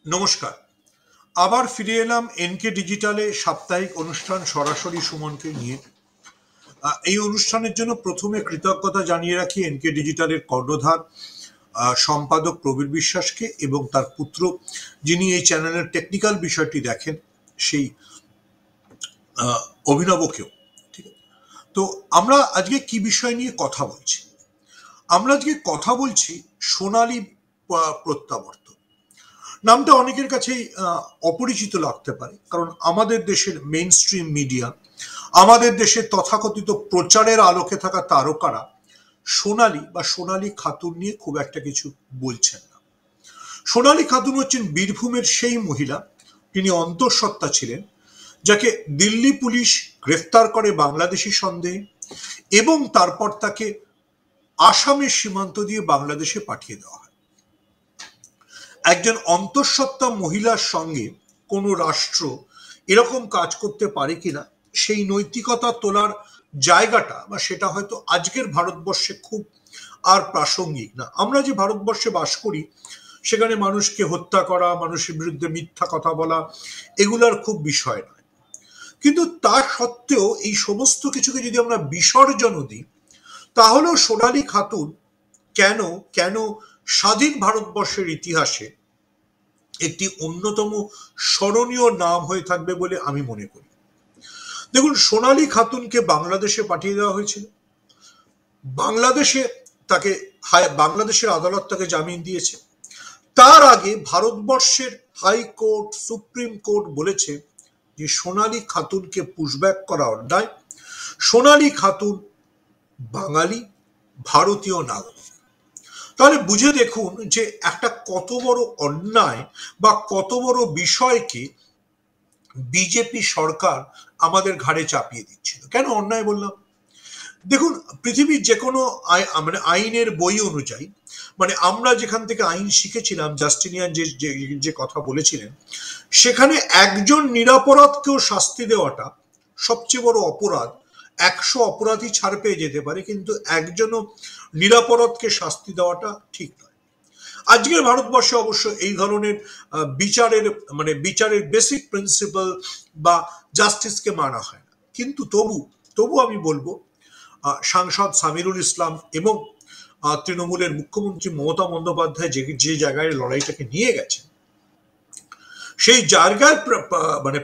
নমস্কার। আবার ফিরে এলাম এনকে ডিজিটালে সাপ্তাহিক অনুষ্ঠান সরাসরি সুমনকে নিয়ে। এই অনুষ্ঠানের জন্য প্রথমে কৃতজ্ঞতা জানিয়ে রাখি এনকে ডিজিটালের কর্ণধার সম্পাদক প্রবীর বিশ্বাসকে এবং তার পুত্র, যিনি এই চ্যানেলের টেকনিক্যাল বিষয়টি দেখেন, সেই অভিনবকেও। ঠিক আছে, তো আমরা আজকে কি বিষয় নিয়ে কথা বলছি? আমরা আজকে কথা বলছি সোনালী প্রত্যাবর্তন। নামটা অনেকের কাছেই অপরিচিত লাগতে পারে, কারণ আমাদের দেশের মেইন স্ট্রিম মিডিয়া, আমাদের দেশের তথাকথিত প্রচারের আলোকে থাকা তারকারা সোনালী বা সোনালী খাতুন নিয়ে খুব একটা কিছু বলছেন না। সোনালী খাতুন হচ্ছেন বীরভূমের সেই মহিলা, তিনি অন্তঃসত্ত্বা ছিলেন, যাকে দিল্লি পুলিশ গ্রেফতার করে বাংলাদেশি সন্দেহে এবং তারপর তাকে আসামের সীমান্ত দিয়ে বাংলাদেশে পাঠিয়ে দেওয়া হয়। একজন অন্তঃসত্ত্বা মহিলার সঙ্গে কোনো রাষ্ট্র এরকম কাজ করতে পারে কিনা, সেই নৈতিকতা তোলার জায়গাটা বা সেটা হয়তো আজকের ভারতবর্ষে খুব আর প্রাসঙ্গিক না। আমরা যে ভারতবর্ষে বাস করি, সেখানে মানুষকে হত্যা করা, মানুষের বিরুদ্ধে মিথ্যা কথা বলা, এগুলার খুব বিষয় নয়। কিন্তু তা সত্ত্বেও এই সমস্ত কিছুকে যদি আমরা বিসর্জন দিই, তাহলেও সোনালী খাতুন কেন কেন স্বাধীন ভারতবর্ষের ইতিহাসে একটি অন্যতম স্মরণীয় নাম হয়ে থাকবে বলে আমি মনে করি। দেখুন, সোনালী খাতুনকে বাংলাদেশে পাঠিয়ে দেওয়া হয়েছিল। বাংলাদেশে তাকে বাংলাদেশের আদালত তাকে জামিন দিয়েছে। তার আগে ভারতবর্ষের হাইকোর্ট, সুপ্রিম কোর্ট বলেছে যে সোনালী খাতুনকে পুশব্যাক করা অন্যায়। সোনালী খাতুন বাঙালি, ভারতীয় নাগরিক। তাহলে বুঝে দেখুন যে একটা কত বড় অন্যায় বা কত বড় বিষয়কে বিজেপি সরকার আমাদের ঘাড়ে চাপিয়ে দিচ্ছিল। কেন অন্যায় বললাম? দেখুন, পৃথিবীর যে কোনো মানে আইনের বই অনুযায়ী, মানে আমরা যেখান থেকে আইন শিখেছিলাম, জাস্টিনিয়ান যে কথা বলেছিলেন, সেখানে একজন নিরপরাধকেও শাস্তি দেওয়াটা সবচেয়ে বড় অপরাধ। 100 অপরাধী ছাড় পেয়ে যেতে পারে, কিন্তু একজনও নিরপরাধকে শাস্তি দেওয়াটা ঠিক নয়। আজকের ভারতবর্ষে অবশ্য এই ধরনের বিচারের বেসিক প্রিন্সিপাল বা জাস্টিসকে মানা হয় না। কিন্তু তবু আমি বলবো, সাংসদ সামিরুল ইসলাম এবং তৃণমূলের মুখ্যমন্ত্রী মমতা বন্দ্যোপাধ্যায় যে জায়গায় লড়াইটাকে নিয়ে গেছেন, সেই জায়গার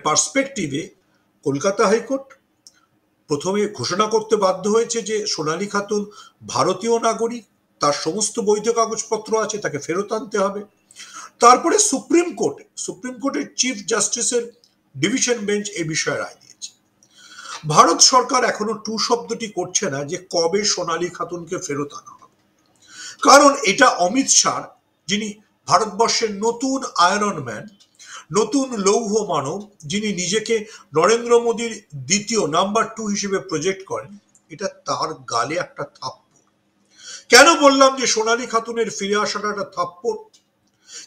পার্সপেক্টিভে কলকাতা হাইকোর্ট প্রথমে ঘোষণা করতে বাধ্য হয়েছে যে সোনালী খাতুন ভারতীয় নাগরিক, তার সমস্ত বৈধ কাগজপত্র আছে, তাকে ফেরত আনতে হবে। তারপরে সুপ্রিম কোর্টের চিফ জাস্টিসের ডিভিশন বেঞ্চ এ বিষয়ে রায় দিয়েছে। ভারত সরকার এখনো টু শব্দটি করছে না যে কবে সোনালী খাতুনকে ফেরত আনা হবে, কারণ এটা অমিত শাহ, যিনি ভারতবর্ষের নতুন আয়রন ম্যান, নতুন লৌহ মানব, যিনি নিজেকে নরেন্দ্র মোদীর দ্বিতীয় নাম্বার 2 হিসেবে প্রজেক্ট করেন, এটা তার গালে একটা থাপ্পড়। কেন বললাম যে সোনালী খাতুনের ফিরে আসাটা একটা থাপ্পড়?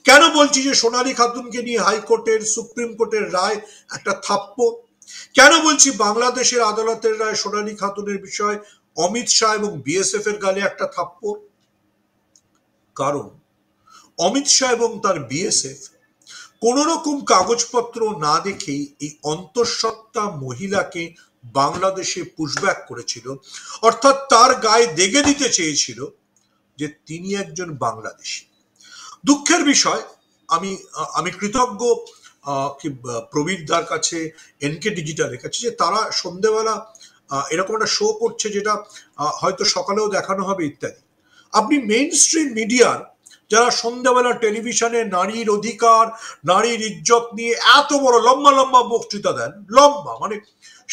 কেন বলছি যে সোনালী খাতুনকে নিয়ে হাইকোর্টের, সুপ্রিম কোর্টের রায় একটা থাপ্পড়? কেন বলছি বাংলাদেশের আদালতের রায় সোনালী খাতুনের বিষয় অমিত শাহ এবং বিএসএফ এর গালে একটা থাপ্পড়? কারণ অমিত শাহ এবং তার বিএসএফ কোন রকম কাগজপত্র না দেখেই এই অন্তঃসত্ত্বা মহিলাকে বাংলাদেশে পুশব্যাক করেছিল, অর্থাৎ তার গায়ে দেগে দিতে চেয়েছিল যে তিনি একজন বাংলাদেশী। দুঃখের বিষয়, আমি কৃতজ্ঞ প্রবীরদার কাছে, এনকে ডিজিটালের কাছে, যে তারা সন্ধ্যেবেলা এরকম একটা শো করছে যেটা হয়তো সকালেও দেখানো হবে ইত্যাদি। আপনি মেইন স্ট্রিম মিডিয়ার যারা সন্ধ্যাবেলা টেলিভিশনে নারীর অধিকার, নারীর ইজ্জত নিয়ে এত বড় লম্বা লম্বা বক্তৃতা দেন, লম্বা মানে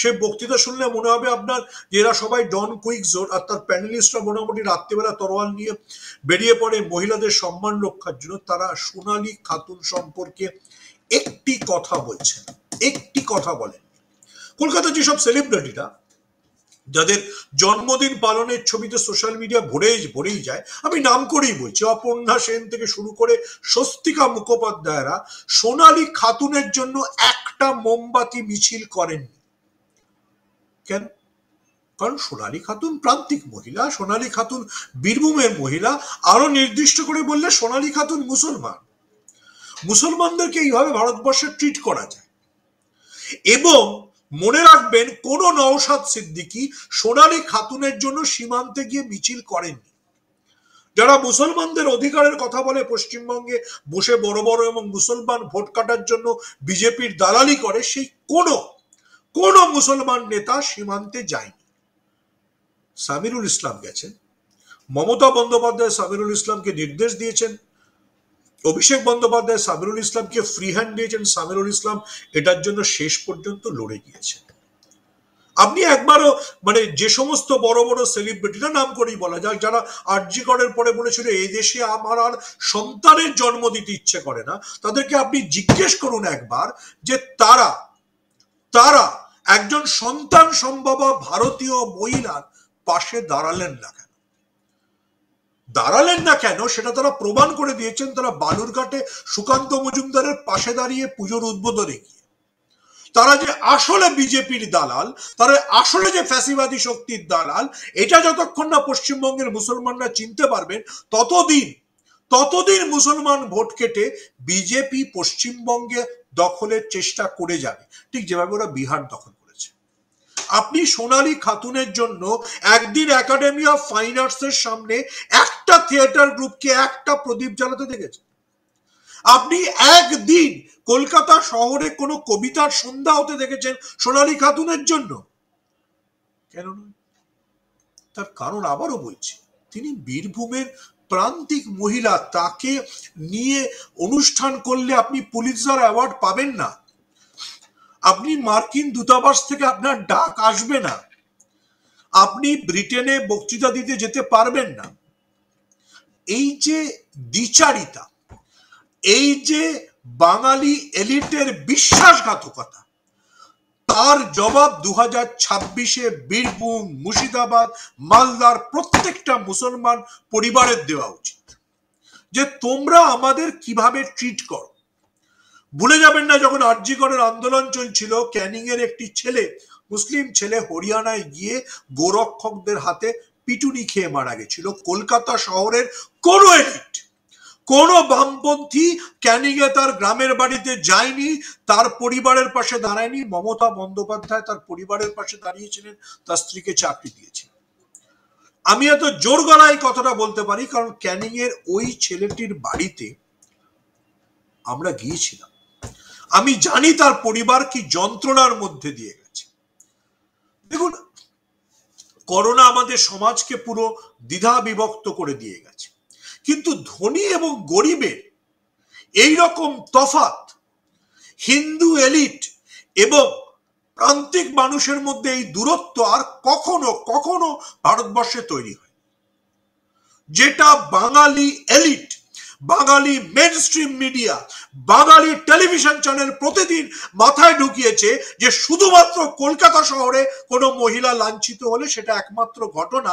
সে বক্তৃতা শুনলে মনে হবে আপনার যে এরা সবাই ডন কুইকজোর, আর তার প্যানেলিস্টরা মোটামুটি রাত্রিবেলা তরোয়াল নিয়ে বেরিয়ে পড়ে মহিলাদের সম্মান রক্ষার জন্য, তারা সোনালী খাতুন সম্পর্কে একটি কথা বলছেন, একটি কথা বলেন। কলকাতার যেসব সেলিব্রিটিরা, যাদের জন্মদিন পালনের ছবিতে সোশ্যাল মিডিয়া ভরেই যায়, আমি নাম করেই বলছি, অপর্ণা সেন থেকে শুরু করে স্বস্তিকা মুখোপাধ্যায়রা সোনালী খাতুনের জন্য একটা মোমবাতি মিছিল করেননি। কেন? কারণ সোনালী খাতুন প্রান্তিক মহিলা, সোনালী খাতুন বীরভূমের মহিলা, আরো নির্দিষ্ট করে বললে সোনালী খাতুন মুসলমান। মুসলমানদেরকে এইভাবে ভারতবর্ষে ট্রিট করা যায়। এবং মনে রাখবেন, কোন নওশাদ সিদ্দিকী সোনালী খাতুনের জন্য সীমান্তে গিয়ে মিছিল করেননি। যারা মুসলমানদের অধিকারের কথা বলে পশ্চিমবঙ্গে বসে বড় বড় এবং মুসলমান ভোট কাটার জন্য বিজেপির দালালি করে, সেই কোন মুসলমান নেতা সীমান্তে যায়নি। সামিরুল ইসলাম গেছেন, মমতা বন্দ্যোপাধ্যায় সামিরুল ইসলামকে নির্দেশ দিয়েছেন, অভিষেক বন্দ্যোপাধ্যায় সামিরুল ইসলামকে ফ্রি হ্যান্ড দিয়েছেন, সামিরুল ইসলাম এটার জন্য শেষ পর্যন্ত লড়ে গিয়েছেন। আপনি একবারও মানে যে সমস্ত বড় বড় সেলিব্রিটিরা, নাম করেই বলা যাক, যারা আরজি করের পরে বলেছিল এই দেশে আমার আর সন্তানের জন্ম দিতে ইচ্ছে করে না, তাদেরকে আপনি জিজ্ঞেস করুন একবার যে তারা একজন সন্তান সম্ভবা ভারতীয় মহিলার পাশে দাঁড়ালেন না কেন সেটা তারা প্রমাণ করে দিয়েছেন। তারা বালুরঘাটে সুকান্ত মজুমদারের পাশে দাঁড়িয়ে পুজোর উদ্বোধনে গিয়ে তারা যে আসলে বিজেপির দালাল, তারা আসলে যে ফ্যাসিবাদী শক্তির দালাল, এটা যতক্ষণ না পশ্চিমবঙ্গের মুসলমানরা চিনতে পারবেন, ততদিন মুসলমান ভোট কেটে বিজেপি পশ্চিমবঙ্গে দখলের চেষ্টা করে যাবে, ঠিক যেভাবে ওরা বিহার দখল করেছে। আপনি সোনালী খাতুনের জন্য একদিন একাডেমি অফ ফাইন আর্টসের সামনে একটা থিয়েটার গ্রুপকে একটা প্রদীপ জ্বালাতে দেখেছেন? আপনি একদিন কলকাতা শহরে কোনো কবিতার সন্ধ্যা হতে দেখেছেন সোনালী খাতুনের জন্য? কেন নয়? তার কারণ আবারও বলছি, তিনি বীরভূমের প্রান্তিক মহিলা, তাকে নিয়ে অনুষ্ঠান করলে আপনি পুলিৎজার অ্যাওয়ার্ড পাবেন না, আপনি মার্কিন দূতাবাস থেকে আপনার ডাক আসবে না, আপনি ব্রিটেনে বক্তৃতা দিতে যেতে পারবেন না। এই যে দ্বিচারিতা, এই যে বাঙালি এলিটের বিশ্বাসঘাতকতা, তার জবাব 2026-এ বীরভূম, মুর্শিদাবাদ, মালদার প্রত্যেকটা মুসলমান পরিবারের দেওয়া উচিত, যে তোমরা আমাদের কিভাবে ট্রিট করো। ভুলে যাবেন না, যখন আরজি করের আন্দোলন চলছিল, ক্যানিং এর একটি ছেলে, মুসলিম ছেলে, হরিয়ানায় গিয়ে গোরক্ষকদের হাতে পিটুনি খেয়ে মারা গেছিল। কলকাতা শহরের কোন এলিট, কোন বামপন্থী ক্যানিং এ তার গ্রামের বাড়িতে যায়নি, তার পরিবারের পাশে দাঁড়ায়নি। মমতা বন্দ্যোপাধ্যায় তার পরিবারের পাশে দাঁড়িয়েছিলেন, তার স্ত্রীকে চাকরি দিয়েছিলেন। আমি এত জোর গলায় কথাটা বলতে পারি কারণ ক্যানিং এর ওই ছেলেটির বাড়িতে আমরা গিয়েছিলাম। আমি জানি তার পরিবার কি যন্ত্রণার মধ্যে দিয়ে গেছে। দেখুন, করোনা আমাদের সমাজকে পুরো দ্বিধা বিভক্ত করে দিয়ে গেছে, কিন্তু ধনী এবং গরিবের এই রকম তফাৎ হিন্দু এলিট এবং প্রান্তিক মানুষের মধ্যে এই দূরত্ব আর কখনো ভারতবর্ষে তৈরি হয়। যেটা বাঙালি এলিট, বাঙালি মেন স্ট্রিম মিডিয়া, বাঙালি টেলিভিশন চ্যানেল প্রতিদিন মাথায় ঢুকিয়েছে যে শুধুমাত্র কলকাতা শহরে কোনো মহিলা লাঞ্ছিত হলে সেটা একমাত্র ঘটনা,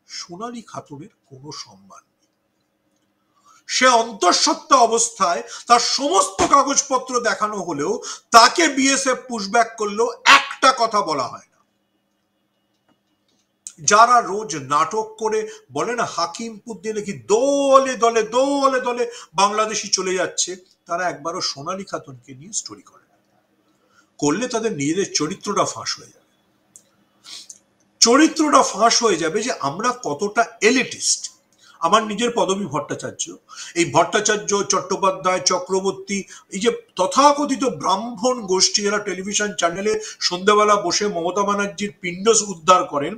সোনালী খাতুনের কোনো সম্মান নেই। সে অন্তঃসত্ত্বা অবস্থায় তার সমস্ত কাগজপত্র দেখানো হলেও তাকে বিএসএফ পুশব্যাক করলেও একটা কথা বলা হয় না। যারা রোজ নাটক করে বলে না হাকিমপুর দিয়ে নাকি দলে দলে দলে দলে বাংলাদেশি চলে যাচ্ছে, তারা একবারও সোনালী খাতুনকে নিয়ে স্টোরি করে না। করলে তাদের নিজেদের চরিত্রটা ফাঁস হয়ে যাবে যে আমরা কতটা এলিটিস্ট। আমার নিজের পদবী ভট্টাচার্য, এই ভট্টাচার্য, চট্টোপাধ্যায়, চক্রবর্তী, এই যে তথাকথিত ব্রাহ্মণ গোষ্ঠী যারা টেলিভিশন চ্যানেলে সন্ধ্যাবেলা বসে মমতা ব্যানার্জির পিণ্ড উদ্ধার করেন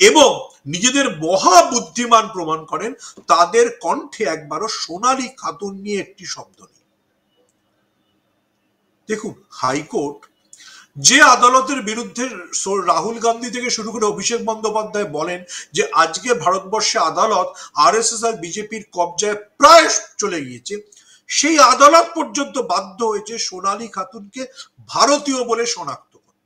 এবং নিজেদের মহা বুদ্ধিমান প্রমাণ করেন, তাদের কণ্ঠে একবারও সোনালী খাতুন নিয়ে একটি শব্দ নেই। দেখুন, হাইকোর্ট যে আদালতের বিরুদ্ধে রাহুল গান্ধী থেকে শুরু করে অভিষেক বন্দ্যোপাধ্যায় বলেন যে আজকে ভারতবর্ষে আদালত আরএসএস আর বিজেপির কবজায় প্রায় চলে গিয়েছে, সেই আদালত পর্যন্ত বাধ্য হয়েছে সোনালী খাতুনকে ভারতীয় বলে শনাক্ত করতে।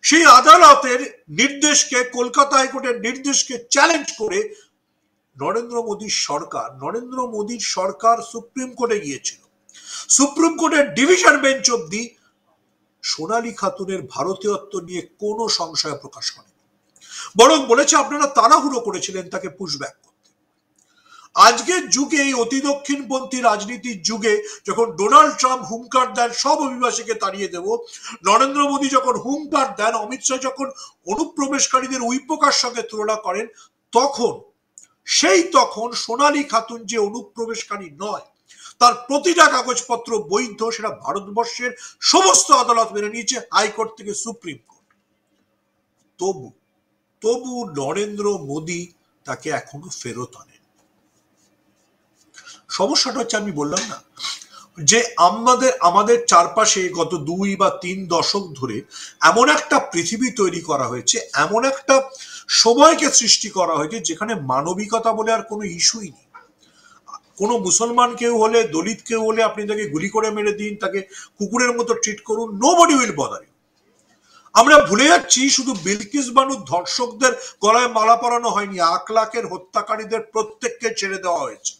সেই আদালতের নির্দেশকে, কলকাতা হাইকোর্টের নির্দেশকে চ্যালেঞ্জ করে নরেন্দ্র মোদীর সরকার সুপ্রিম কোর্টে গিয়েছিল। সুপ্রিম কোর্টের ডিভিশন বেঞ্চ অব্দি সোনালী খাতুনের ভারতীয়ত্ব নিয়ে কোনো সংশয় প্রকাশ করেনি, বরং বলেছে আপনারা তাড়াহুড়ো করেছিলেন তাকে পুশব্যাক করতে। আজকের যুগে, এই অতি দক্ষিণপন্থী রাজনীতির যুগে, যখন ডোনাল্ড ট্রাম্প হুঙ্কার দেন সব অভিবাসীকে তাড়িয়ে দেব, নরেন্দ্র মোদী যখন হুঙ্কার দেন, অমিত শাহ যখন অনুপ্রবেশকারীদের উইপোকার সঙ্গে তুলনা করেন, তখন সোনালী খাতুন যে অনুপ্রবেশকারী নয়, তার প্রতিটা কাগজপত্র বৈধ, সেটা ভারতবর্ষের সমস্ত আদালত মেনে নিয়েছে, হাইকোর্ট থেকে সুপ্রিম কোর্ট। তবু নরেন্দ্র মোদী তাকে এখনো ফেরত আনেন। সমস্যাটা হচ্ছে, আমি বললাম না যে আমাদের চারপাশে গত 2 বা 3 দশক ধরে এমন একটা পৃথিবী তৈরি করা হয়েছে, এমন একটা সময়কে সৃষ্টি করা হয়েছে যেখানে মানবিকতা বলে আর কোনো ইস্যুই নেই। কোনো মুসলমান কেউ হলে, দলিত কেউ হলে, আপনি তাকে গুলি করে মেরে দিন, তাকে কুকুরের মতো ট্রিট করুন, নোবডি উইল বদার ইউ। আমরা ভুলে যাচ্ছি, শুধু বিলকিস বানুর ধর্ষকদের গলায় মালা পরানো হয়নি, আকলাকের হত্যাকারীদের প্রত্যেককে ছেড়ে দেওয়া হয়েছে।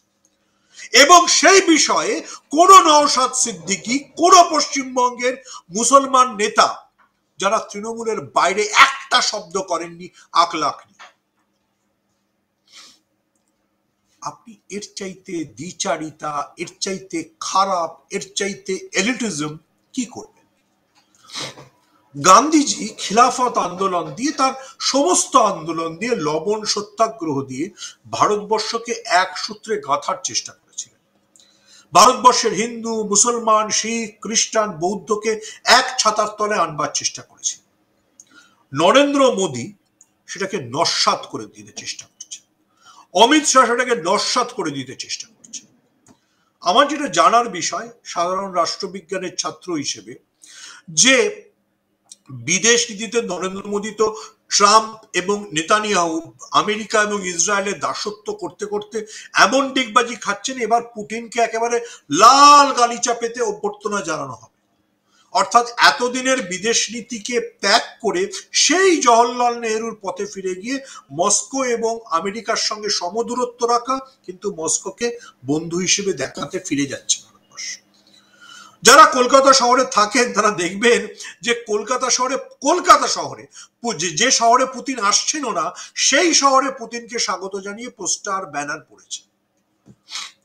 এবং সেই বিষয়ে কোন নওশাদ সিদ্দিকী, কোন পশ্চিমবঙ্গের মুসলমান নেতা যারা তৃণমূলের বাইরে একটা শব্দ করেননি আকলাক নিয়ে। আপনি এর চাইতে দ্বিচারিতা, এর চাইতে খারাপ, এর চাইতে এলিটিজম কি করবেন? গান্ধীজি খিলাফত আন্দোলন দিয়ে, তার সমস্ত আন্দোলন দিয়ে, লবণ সত্যাগ্রহ দিয়ে ভারতবর্ষকে এক সূত্রে গাঁথার চেষ্টা করেছিলেন। ভারতবর্ষের হিন্দু, মুসলমান, শিখ, খ্রিস্টান, বৌদ্ধকে এক ছাতার তলে আনবার চেষ্টা করেছিলেন। নরেন্দ্র মোদী সেটাকে নস্যাৎ করে দিতে চেষ্টা করছে, অমিত শাহ সেটাকে নস্যাৎ করে দিতে চেষ্টা করছে। আমার যেটা জানার বিষয় সাধারণ রাষ্ট্রবিজ্ঞানের ছাত্র হিসেবে, যে বিদেশ নীতিতে নরেন্দ্র মোদী তো ট্রাম্প এবং নেতানিয়াহু, আমেরিকা এবং ইসরায়েলের দাসত্ব করতে করতে এমন ডিগবাজি খাচ্ছেন, এবার পুতিনকে একেবারে লাল গালিচা পেতে অভ্যর্থনা জানানো হবে। অর্থাৎ এতদিনের বিদেশ নীতিকে ত্যাগ করে সেই জওহরলাল নেহরুর পথে ফিরে গিয়ে মস্কো এবং আমেরিকার সঙ্গে সমদূরত্ব রাখা, কিন্তু মস্কোকে বন্ধু হিসেবে দেখাতে ফিরে যাচ্ছে ভারতবর্ষ। যারা কলকাতা শহরে থাকেন তারা দেখবেন যে কলকাতা শহরে যে শহরে পুতিন আসছেন না, সেই শহরে পুতিনকে স্বাগত জানিয়ে পোস্টার, ব্যানার পড়েছে।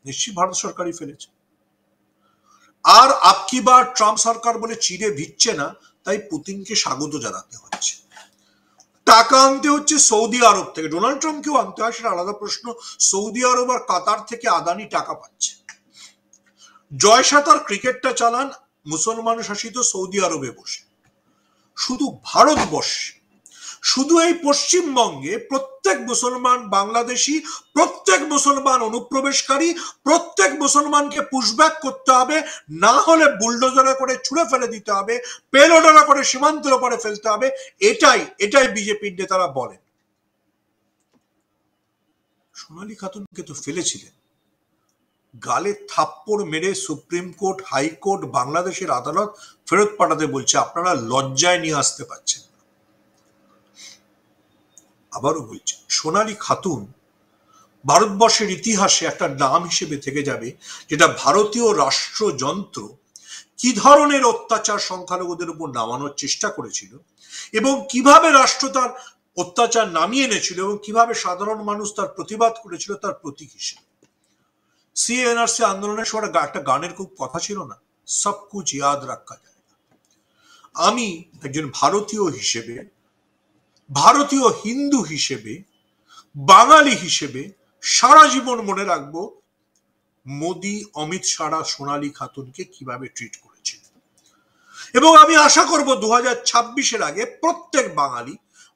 নিশ্চয়ই ভারত সরকারই ফেলেছে। আর আপকি বার ট্রাম্প সরকার বলে চিড়ে ভিজছে না, তাই পুতিনকে স্বাগত জানাতে হচ্ছে। টাকা আনতে হচ্ছে সৌদি আরব থেকে, ডোনাল্ড ট্রাম্পকেও আনতে হয়, সেটা আলাদা প্রশ্ন। সৌদি আরব আর কাতার থেকে আদানি টাকা পাচ্ছে। জয়সাতার ক্রিকেটটা চালান মুসলমান শাসিত সৌদি আরবে বসে। শুধু ভারতবর্ষে, শুধু এই পশ্চিমবঙ্গে প্রত্যেক মুসলমান বাংলাদেশি, প্রত্যেক মুসলমান অনুপ্রবেশকারী, প্রত্যেক মুসলমানকে পুশব্যাক করতে হবে, না হলে বুলডোজারে করে ছুঁড়ে ফেলে দিতে হবে, পেলোডারা করে সীমান্তের ওপরে ফেলতে হবে। এটাই বিজেপির নেতারা বলেন। সোনালী খাতুনকে তো ফেলেছিলেন, গালে থাপ্পড় মেরে সুপ্রিম কোর্ট, হাইকোর্ট, বাংলাদেশের আদালত ফেরত পাঠাতে বলছে। আপনারা লজ্জায় নিয়ে আসতে পারছেন। আবারও বলছি, সোনালী খাতুন ভারতবর্ষের ইতিহাসে একটা নাম হিসেবে থেকে যাবে, যেটা ভারতীয় রাষ্ট্রযন্ত্র কি ধরনের অত্যাচার সংখ্যালঘুদের উপর নামানোর চেষ্টা করেছিল, এবং কিভাবে রাষ্ট্র তার অত্যাচার নামিয়ে এনেছিল, এবং কিভাবে সাধারণ মানুষ তার প্রতিবাদ করেছিল, তার প্রতীক হিসেবে। সিএনআরসি আন্দোলনের সময় একটা গানের খুব কথা ছিল না, সব কুছ ইয়াদ রাখা যায়। আমি একজন ভারতীয় হিসেবে, ভারতীয় হিন্দু হিসেবে, বাঙালি হিসেবে সারা জীবন মনে রাখবো মোদী, অমিত শাহ সোনালী খাতুনকে কিভাবে ট্রিট করেছিল। এবং আমি আশা করব 2026-এর আগে প্রত্যেক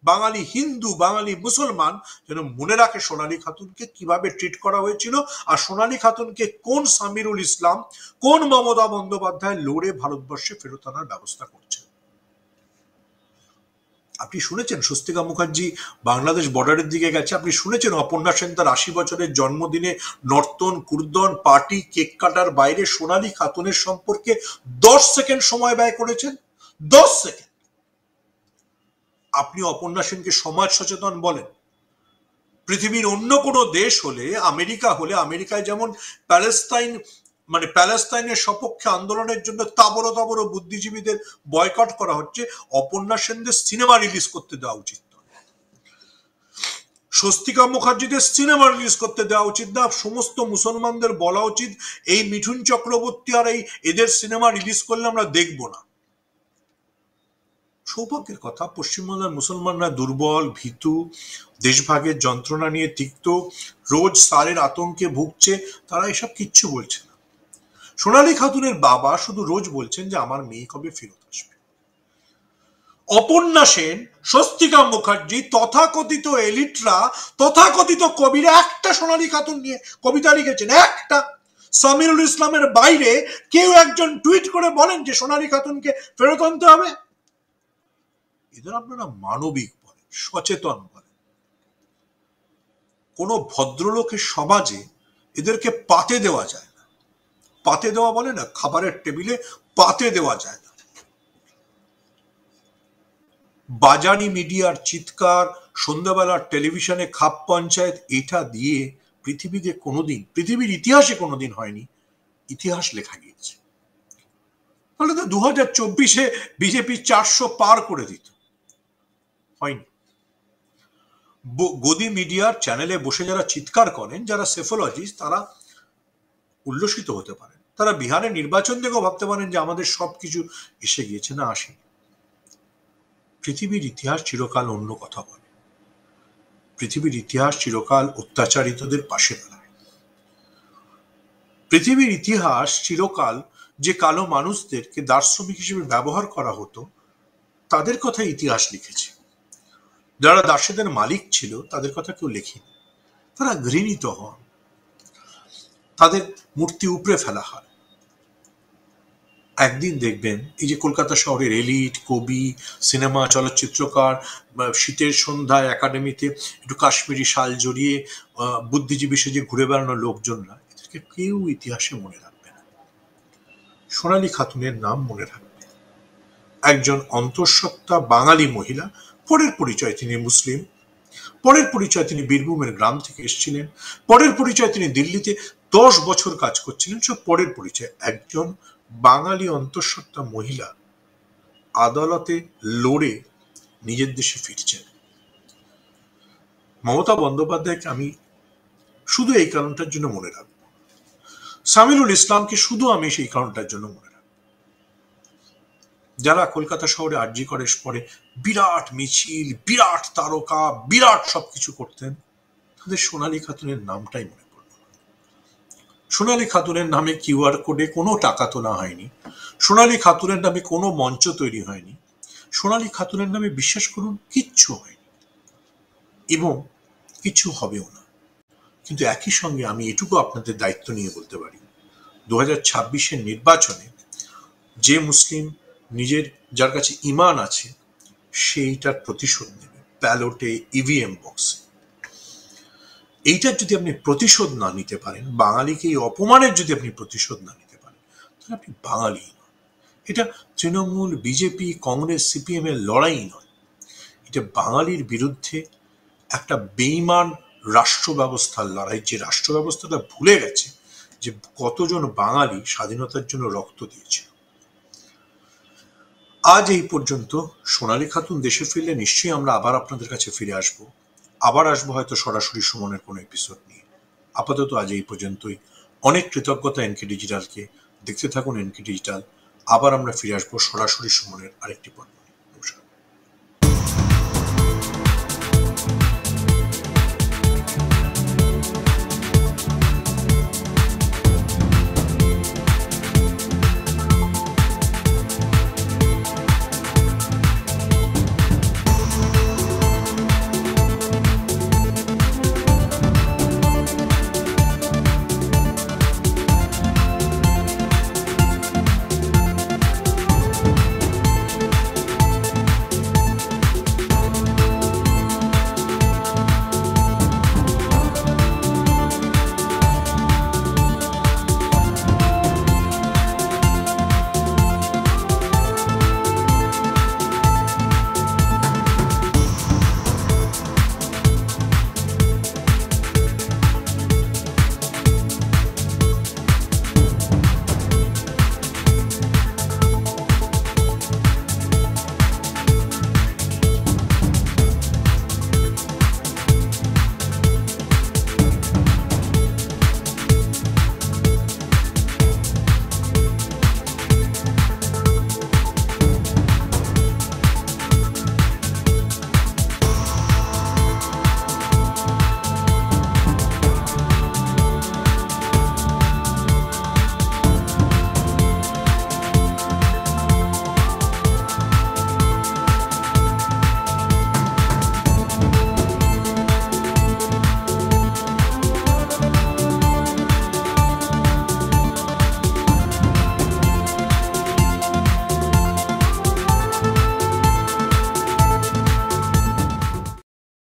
বাঙালি হিন্দু, বাঙালি মুসলমান যেন মনে রাখে সোনালী খাতুনকে কিভাবে ট্রিট করা হয়েছিল, আর সোনালী খাতুনকে কোন সামিরুল ইসলাম, কোন মমতা বন্দ্যোপাধ্যায় লড়ে ভারতবর্ষে ফেরত আনার ব্যবস্থা করছে। আপনি শুনেছেন স্বস্তিকা মুখার্জি বাংলাদেশ বর্ডারের দিকে গেছে, আপনি শুনেছেন অপর্ণা সেন তার 80 বছরের জন্মদিনে নর্তন, কুর্দন, পার্টি, কেক কাটার বাইরে সোনালী খাতুনের সম্পর্কে 10 সেকেন্ড সময় ব্যয় করেছেন। 10 সেকেন্ড। আপনি অপর্ণা সেনকে সমাজ সচেতন বলেন? পৃথিবীর অন্য কোনো দেশ হলে, আমেরিকা হলে, আমেরিকায় যেমন প্যালেস্তাইনের সপক্ষে আন্দোলনের জন্য তাবড় বুদ্ধিজীবীদের বয়কট করা হচ্ছে, অপর্ণা সেনদের সিনেমা রিলিজ করতে দেওয়া উচিত। স্বস্তিকা মুখার্জিদের সিনেমা রিলিজ করতে দেওয়া উচিত না, সমস্ত মুসলমানদের বলা উচিত এই মিঠুন চক্রবর্তী আর এদের সিনেমা রিলিজ করলে আমরা দেখব না। সৌভাগ্যের কথা, পশ্চিমবাংলার মুসলমানরা দুর্বল, ভীতু, দেশভাগের যন্ত্রণা নিয়ে তিক্ত, রোজ সারের আতঙ্কে ভুগছে, তারা এসব কিচ্ছু বলছে না। সোনালী খাতুনের বাবা শুধু রোজ বলছেন যে আমার মেয়ে কবে ফেরত আসবে। অপর্ণা সেন, স্বস্তিকা মুখার্জি, তথাকথিত এলিটরা, তথাকথিত কবিরা একটা সোনালী খাতুন নিয়ে কবিতা লিখেছেন, একটা। সামিরুল ইসলামের বাইরে কেউ একজন টুইট করে বলেন যে সোনালী খাতুনকে ফেরত আনতে হবে? এদের আপনারা মানবিক বলেন, সচেতন বলেন। কোন ভদ্রলোকের সমাজে এদেরকে পাতে দেওয়া যায় না। পাতে দেওয়া বলে না, খাবারের টেবিলে পাতে দেওয়া যায় না। বাজানি মিডিয়ার চিৎকার, সন্ধ্যাবেলার টেলিভিশনে খাপ পঞ্চায়েত, এটা দিয়ে পৃথিবীতে কোনোদিন, পৃথিবীর ইতিহাসে কোনোদিন হয়নি। ইতিহাস লেখা গিয়েছে। তাহলে তো 2024-এ বিজেপি 400 পার করে দিত, হয়নি। গদি মিডিয়ার চ্যানেলে বসে যারা চিৎকার করেন, যারা সেফোলজিস্ট, তারা উল্লসিত হতে পারেন। তারা বিহারের নির্বাচন দেখেও ভাবতে পারেন যে আমাদের সবকিছু এসে গিয়েছে, না আসেনি। পৃথিবীর ইতিহাস চিরকাল অন্য কথা বলে। পৃথিবীর ইতিহাস চিরকাল অত্যাচারিতদের পাশে দাঁড়ায়। পৃথিবীর ইতিহাস চিরকাল যে কালো মানুষদেরকে দার্শনিক হিসেবে ব্যবহার করা হতো, তাদের কথা ইতিহাস লিখেছে। যারা দাসেদের মালিক ছিল, তাদের কথা কেউ লেখেনি। তারা ঘৃণিত হন, তাদের মূর্তি উপড়ে ফেলা হয়। একদিন দেখবেন এই যে কলকাতা শহরের এলিট, কবি, সিনেমা, চলচ্চিত্রকার, শীতের সন্ধ্যায় একাডেমিতে একটু কাশ্মীরি শাল জড়িয়ে বুদ্ধিজীবী সেজে ঘুরে বেড়ানো লোকজনরা, এদেরকে কেউ ইতিহাসে মনে রাখবে না। সোনালী খাতুনের নাম মনে রাখবে। একজন অন্তঃসত্ত্বা বাঙালি মহিলা, পরের পরিচয় তিনি মুসলিম, পরের পরিচয় তিনি বীরভূমের গ্রাম থেকে এসেছিলেন, পরের পরিচয় তিনি দিল্লিতে 10 বছর কাজ করছিলেন, সব পরের পরিচয়। একজন বাঙালি অন্তঃসত্ত্বা মহিলা আদালতে লড়ে নিজের দেশে ফিরছেন। মমতা বন্দ্যোপাধ্যায়কে আমি শুধু এই কারণটার জন্য মনে রাখবো, সামিরুল ইসলামকে শুধু আমি সেই কারণটার জন্য মনে রাখবো। যারা কলকাতা শহরে আরজি করের পরে বিরাট মিছিল, বিরাট তারকা, বিরাট সবকিছু করতেন, তাদের সোনালী খাতুনের নামটাই মনে পড়ল। সোনালী খাতুনের নামে কিউআর কোডে কোনো টাকা তোলা হয়নি, সোনালী খাতুনের নামে কোনো মঞ্চ তৈরি হয়নি, সোনালী খাতুনের নামে বিশ্বাস করুন কিচ্ছু হয়নি এবং কিছু হবেও না। কিন্তু একই সঙ্গে আমি এটুকু আপনাদের দায়িত্ব নিয়ে বলতে পারি, 2026-এর নির্বাচনে যে মুসলিম নিজের, যার কাছে ইমান আছে, সেইটার প্রতিশোধ নেবে ব্যালটে, ইভিএম বক্সে। এইটার যদি আপনি প্রতিশোধ না নিতে পারেন, বাঙালিকে এই অপমানের যদি আপনি প্রতিশোধ না নিতে পারেন, তাহলে আপনি বাঙালি নন। এটা তৃণমূল, বিজেপি, কংগ্রেস, সিপিএম এর লড়াই নয়। এটা বাঙালির বিরুদ্ধে একটা বেইমান রাষ্ট্র ব্যবস্থার লড়াই, যে রাষ্ট্র ব্যবস্থাটা ভুলে গেছে যে কতজন বাঙালি স্বাধীনতার জন্য রক্ত দিয়েছে। আজ এই পর্যন্ত। সোনালী খাতুন দেশে ফিরলে নিশ্চয়ই আমরা আবার আপনাদের কাছে ফিরে আসবো। আবার আসবো হয়তো সরাসরি সুমনের কোনো এপিসোড নিয়ে। আপাতত আজ এই পর্যন্তই। অনেক কৃতজ্ঞতা এনকে ডিজিটালকে। দেখতে থাকুন এনকে ডিজিটাল। আবার আমরা ফিরে আসবো সরাসরি সুমনের আরেকটি পর্ব।